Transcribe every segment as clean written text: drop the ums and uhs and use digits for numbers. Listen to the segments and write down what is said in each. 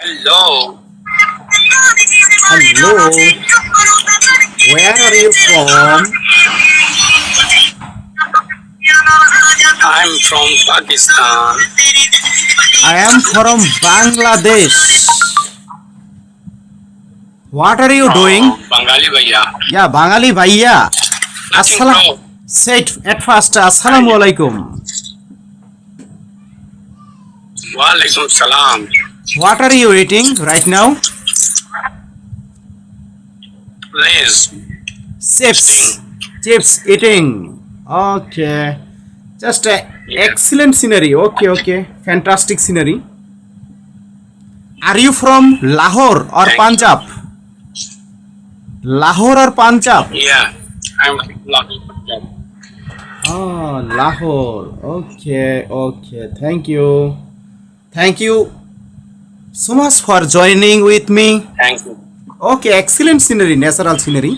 Hello, Hello, where are you from? I'm from Pakistan. I am from Bangladesh. What are you doing? Oh, Bengali bhaiya. Yeah, Bangali Bhaiya. Nothing, Assalam. bro. Say it at first. Hi. Assalamu alaikum. Walaikum salam. What are you eating right now? Liz, Chips. sting. Chips eating. Okay. Just Yeah. excellent scenery. Okay. Fantastic scenery. Are you from Lahore or Thank you. Punjab? Lahore or Punjab? Yeah, I'm lucky. Oh, Lahore. Okay. Thank you. Thank you so much for joining with me. Thank you. Okay, excellent scenery, natural scenery.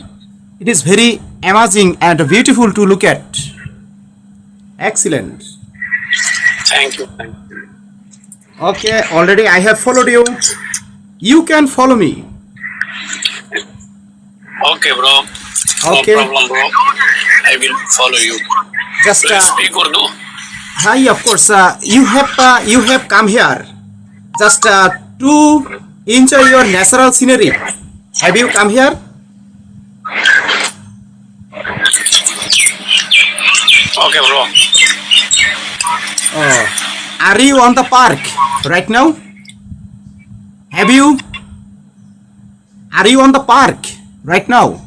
It is very amazing and beautiful to look at. Excellent. Thank you. Thank you. Okay, already I have followed you. You can follow me. Okay, bro. No Okay, problem, bro. I will follow you. just Do you speak Urdu? hi. Of course, you have come here just to enjoy your natural scenery. Have you come here? Okay, bro. Oh, are you on the park right now? Have you? Are you on the park right now?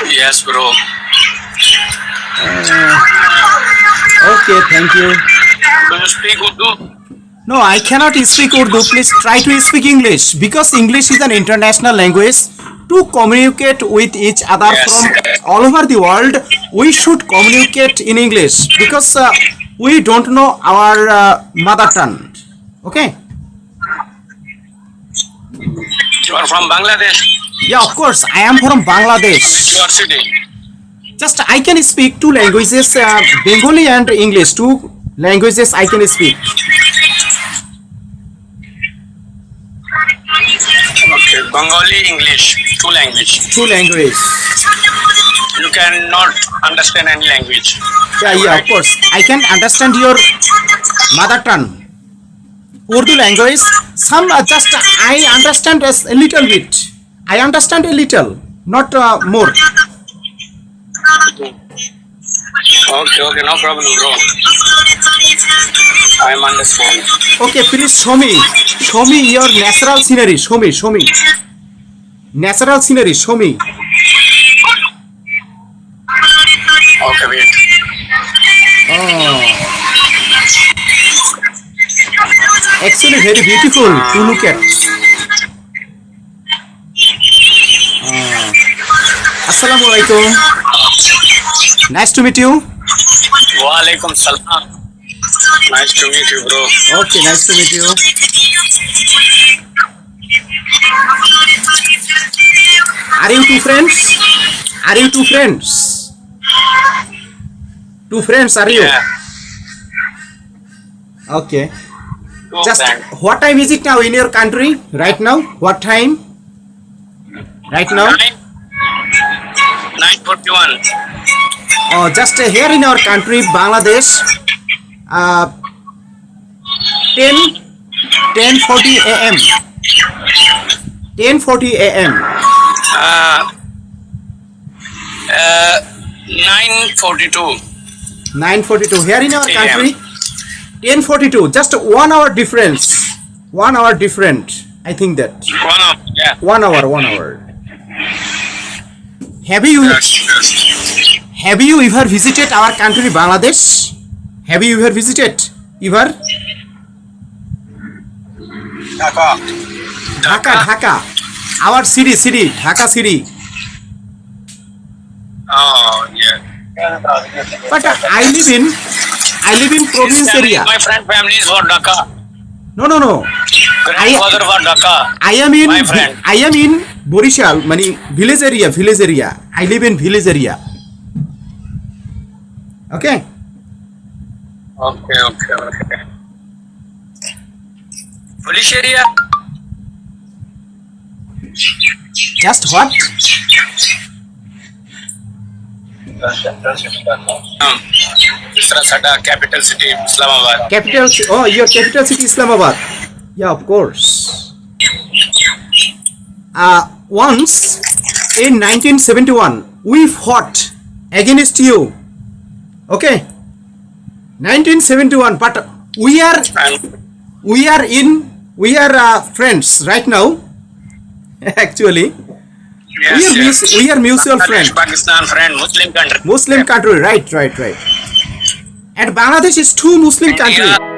Yes, bro. Okay, thank you. Do you speak Urdu? No, I cannot speak Urdu. Please try to speak English because English is an international language. To communicate with each other Yes. from all over the world, we should communicate in English because we don't know our mother tongue. Okay? You are from Bangladesh. Yeah, of course. I am from Which Bangladesh. university? Just I can speak two languages, Bengali and English. Two languages I can speak. Okay, Bengali, English, two language. Two language. You cannot understand any language. Yeah, of Right? course. I can understand your mother tongue, Urdu language. Some just I understand a little bit. I understand a little, not more. Okay, no problem, bro. I am understand. Okay, please show me your natural scenery. Show me, natural scenery. Show me. Okay, wait. Oh, actually very beautiful to look at. Assalamu alaikum. Nice to meet you. Walaikum salam. Nice to meet you, bro. Okay, nice to meet you. Are you two friends? Are you two friends? Two friends are you? Yeah, Okay. two Just friend. what time is it now in your country? Right now? What time? Right now? 9:41. Oh, just here in our country, Bangladesh, uh, 10 10:40 a.m. 10:40 a.m. Uh, 9:42. 9:42 here in our AM. country. 10:42. Just 1 hour difference. 1 hour different. I think that 1 hour. Yeah. 1 hour. Have you Yes. have you ever visited our country, Bangladesh? Have you ever visited? Ever? Dhaka. Dhaka. Our city, Dhaka city. Oh, yeah. But I live in province area. My friend family is for Dhaka. No. Grandfather for Dhaka. My friend. I am in Borishal, mani village area. I live in village area. Okay. Okay. Police area. Just what? Sada capital city, Islamabad. Capital. Oh, your capital city Islamabad. Yeah, of course. Once in 1971, we fought against you. Okay, 1971. But we are friends right now. Actually, we are mutual friends. Pakistan friend, Muslim country. Muslim country, right. And Bangladesh is two Muslim country. India.